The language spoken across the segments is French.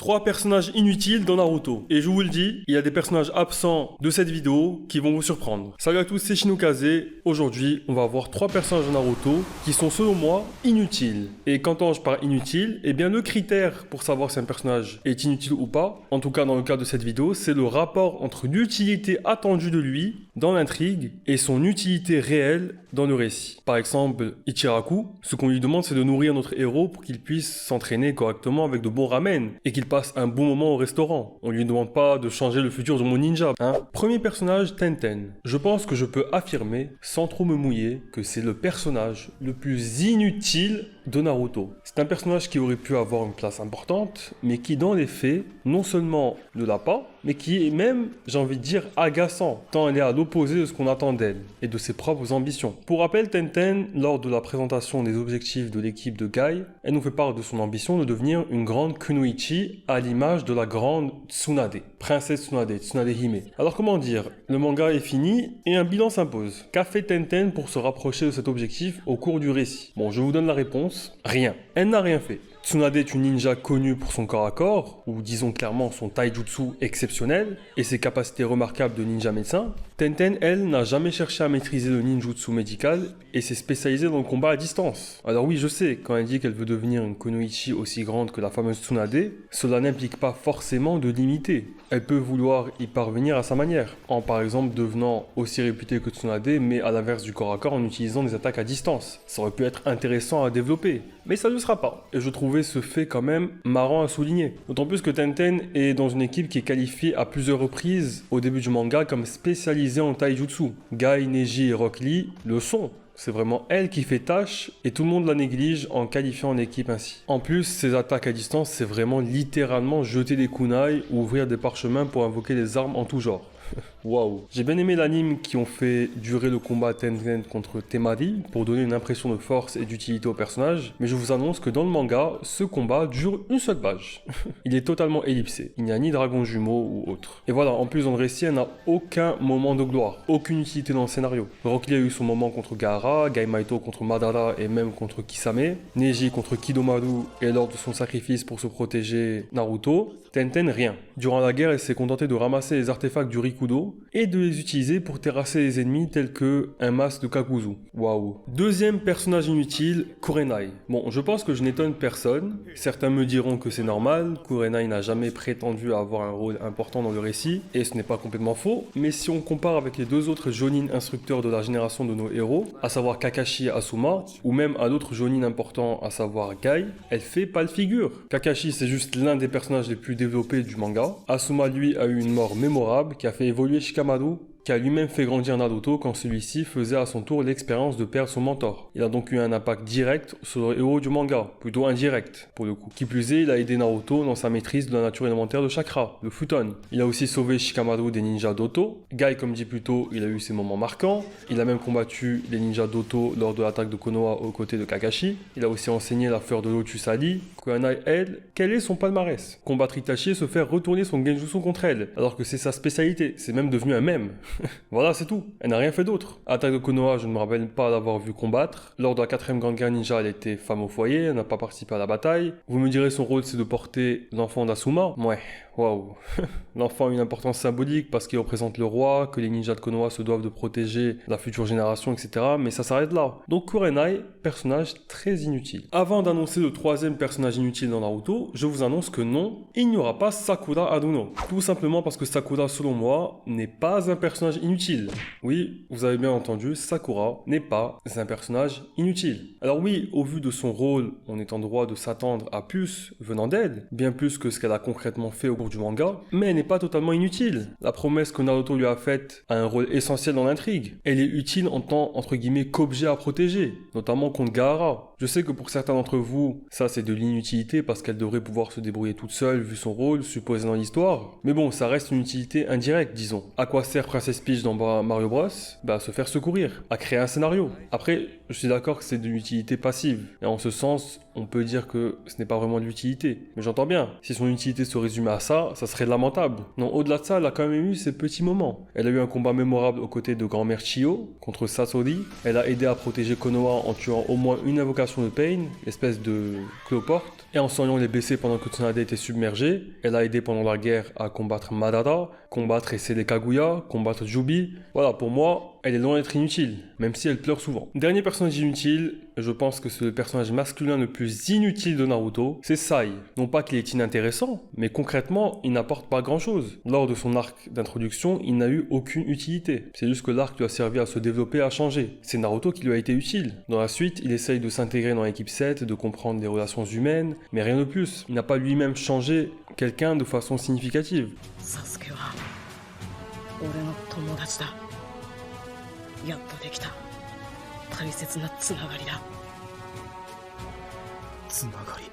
3 personnages inutiles dans Naruto. Et je vous le dis, il y a des personnages absents de cette vidéo qui vont vous surprendre. Salut à tous, c'est Shinokaze. Aujourd'hui, on va voir 3 personnages de Naruto qui sont selon moi inutiles. Et quand je parle inutile, eh bien le critère pour savoir si un personnage est inutile ou pas, en tout cas dans le cas de cette vidéo, c'est le rapport entre l'utilité attendue de lui dans l'intrigue et son utilité réelle dans le récit. Par exemple, Ichiraku, ce qu'on lui demande c'est de nourrir notre héros pour qu'il puisse s'entraîner correctement avec de bons ramen et qu'il passe un bon moment au restaurant. On lui demande pas de changer le futur de mon ninja. Premier personnage, Tenten. Je pense que je peux affirmer, sans trop me mouiller, que c'est le personnage le plus inutile de Naruto. C'est un personnage qui aurait pu avoir une place importante, mais qui dans les faits, non seulement ne l'a pas, mais qui est même, j'ai envie de dire, agaçant, tant elle est à l'opposé de ce qu'on attend d'elle et de ses propres ambitions. Pour rappel, Tenten, lors de la présentation des objectifs de l'équipe de Guy, elle nous fait part de son ambition de devenir une grande kunoichi à l'image de la grande Tsunade, princesse Tsunade, Tsunade Hime. Alors comment dire, le manga est fini et un bilan s'impose. Qu'a fait Tenten pour se rapprocher de cet objectif au cours du récit? Bon, je vous donne la réponse, rien. Elle n'a rien fait. Tsunade est une ninja connue pour son corps à corps, ou disons clairement son taijutsu exceptionnel, et ses capacités remarquables de ninja médecin. Tenten, elle, n'a jamais cherché à maîtriser le ninjutsu médical, et s'est spécialisée dans le combat à distance. Alors oui, je sais, quand elle dit qu'elle veut devenir une kunoichi aussi grande que la fameuse Tsunade, cela n'implique pas forcément de l'imiter. Elle peut vouloir y parvenir à sa manière, en par exemple devenant aussi réputée que Tsunade, mais à l'inverse du corps à corps en utilisant des attaques à distance. Ça aurait pu être intéressant à développer, mais ça ne le sera pas. Et je trouvais ce fait quand même marrant à souligner. D'autant plus que Tenten est dans une équipe qui est qualifiée à plusieurs reprises au début du manga comme spécialisée en taijutsu. Guy, Neji et Rock Lee le sont. C'est vraiment elle qui fait tâche et tout le monde la néglige en qualifiant l'équipe ainsi. En plus, ses attaques à distance, c'est vraiment littéralement jeter des kunai ou ouvrir des parchemins pour invoquer des armes en tout genre. Waouh. J'ai bien aimé l'anime qui ont fait durer le combat Tenten contre Temari pour donner une impression de force et d'utilité au personnage, mais je vous annonce que dans le manga, ce combat dure une seule page. Il est totalement ellipsé, il n'y a ni dragon jumeau ou autre. Et voilà, en plus dans le récit, elle n'a aucun moment de gloire, aucune utilité dans le scénario. Rock Lee a eu son moment contre Gaara, Gai Maito contre Madara et même contre Kisame, Neji contre Kidomaru et lors de son sacrifice pour se protéger Naruto, Tenten rien. Durant la guerre, elle s'est contentée de ramasser les artefacts du Rikudo et de les utiliser pour terrasser les ennemis tels que un masque de Kakuzu. Waouh. Deuxième personnage inutile, Kurenai. Bon, je pense que je n'étonne personne. Certains me diront que c'est normal, Kurenai n'a jamais prétendu avoir un rôle important dans le récit, et ce n'est pas complètement faux, mais si on compare avec les deux autres jonin instructeurs de la génération de nos héros, à savoir Kakashi et Asuma, ou même à d'autres jonin importants, à savoir Guy, elle fait pas le figure. Kakashi c'est juste l'un des personnages les plus développés du manga. Asuma lui a eu une mort mémorable qui a fait évoluer Shikamaru, qui a lui-même fait grandir Naruto quand celui-ci faisait à son tour l'expérience de perdre son mentor. Il a donc eu un impact direct sur le héros du manga, plutôt indirect pour le coup. Qui plus est, il a aidé Naruto dans sa maîtrise de la nature élémentaire de chakra, le futon. Il a aussi sauvé Shikamaru des ninjas d'Oto. Guy, comme dit plus tôt, il a eu ses moments marquants. Il a même combattu les ninjas d'Oto lors de l'attaque de Konoha aux côtés de Kakashi. Il a aussi enseigné la fleur de lotus à Lee. Kurenai, elle, quel est son palmarès? Combattre Itachi et se faire retourner son genjutsu contre elle, alors que c'est sa spécialité, c'est même devenu un mème. Voilà, c'est tout. Elle n'a rien fait d'autre. Attaque de Konoha, je ne me rappelle pas l'avoir vu combattre. Lors de la 4ème Grande Guerre Ninja, elle était femme au foyer, elle n'a pas participé à la bataille. Vous me direz, son rôle, c'est de porter l'enfant d'Asuma. Ouais, waouh. L'enfant a une importance symbolique parce qu'il représente le roi, que les ninjas de Konoha se doivent de protéger la future génération, etc. Mais ça s'arrête là. Donc Kurenai, personnage très inutile. Avant d'annoncer le 3ème personnage inutile dans Naruto, je vous annonce que non, il n'y aura pas Sakura Haruno. Tout simplement parce que Sakura, selon moi, n'est pas un personnage inutile. Oui, vous avez bien entendu, Sakura n'est pas un personnage inutile. Alors oui, au vu de son rôle, on est en droit de s'attendre à plus venant d'elle, bien plus que ce qu'elle a concrètement fait au cours du manga, mais elle n'est pas totalement inutile. La promesse que Naruto lui a faite a un rôle essentiel dans l'intrigue. Elle est utile en tant, entre guillemets, qu'objet à protéger, notamment contre Gaara. Je sais que pour certains d'entre vous, ça c'est de l'inutilité parce qu'elle devrait pouvoir se débrouiller toute seule vu son rôle supposé dans l'histoire. Mais bon, ça reste une utilité indirecte, disons. À quoi sert Princess Peach dans Mario Bros? Bah, à se faire secourir, à créer un scénario. Après, je suis d'accord que c'est de l'utilité passive. Et en ce sens, on peut dire que ce n'est pas vraiment de l'utilité. Mais j'entends bien, si son utilité se résumait à ça serait lamentable. Non, au-delà de ça, elle a quand même eu ses petits moments. Elle a eu un combat mémorable aux côtés de grand-mère Chiyo contre Sasori. Elle a aidé à protéger Konoha en tuant au moins une invocation révélation de Pain, l'espèce de cloporte, et en soignant les blessés pendant que Tsunade était submergée, elle a aidé pendant la guerre à combattre Madara, combattre Sede Kaguya, combattre Jubi. Voilà, pour moi, elle est loin d'être inutile, même si elle pleure souvent. Dernier personnage inutile, je pense que c'est le personnage masculin le plus inutile de Naruto, c'est Sai. Non pas qu'il est inintéressant, mais concrètement, il n'apporte pas grand chose. Lors de son arc d'introduction, il n'a eu aucune utilité. C'est juste que l'arc lui a servi à se développer, à changer. C'est Naruto qui lui a été utile. Dans la suite, il essaye de s'intégrer dans l'équipe 7, de comprendre les relations humaines, mais rien de plus. Il n'a pas lui-même changé quelqu'un de façon significative. Sasuke wa ore no tomodachi da. Yatto dekita. Taisetsu na tsunagari da. Tsunagari.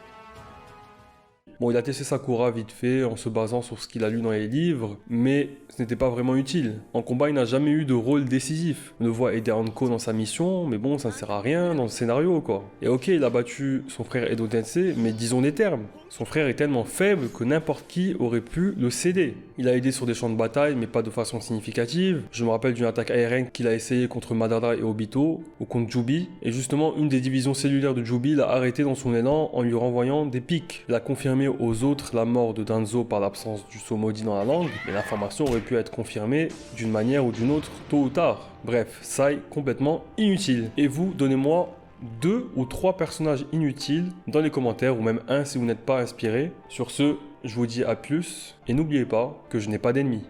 Bon, il a testé Sakura vite fait en se basant sur ce qu'il a lu dans les livres, mais ce n'était pas vraiment utile. En combat, il n'a jamais eu de rôle décisif. On le voit aider Hanko dans sa mission, mais bon, ça ne sert à rien dans le scénario, quoi. Et ok, il a battu son frère Edo Tensei, mais disons des termes. Son frère est tellement faible que n'importe qui aurait pu le céder. Il a aidé sur des champs de bataille, mais pas de façon significative. Je me rappelle d'une attaque aérienne qu'il a essayé contre Madara et Obito, ou contre Jubi, et justement, une des divisions cellulaires de Jubi l'a arrêté dans son élan en lui renvoyant des pics. Il a confirmé aux autres la mort de Danzo par l'absence du sceau maudit dans la langue, mais l'information aurait pu être confirmée d'une manière ou d'une autre tôt ou tard. Bref, Sai complètement inutile. Et vous, donnez-moi 2 ou 3 personnages inutiles dans les commentaires, ou même un si vous n'êtes pas inspiré. Sur ce, je vous dis à plus, et n'oubliez pas que je n'ai pas d'ennemis.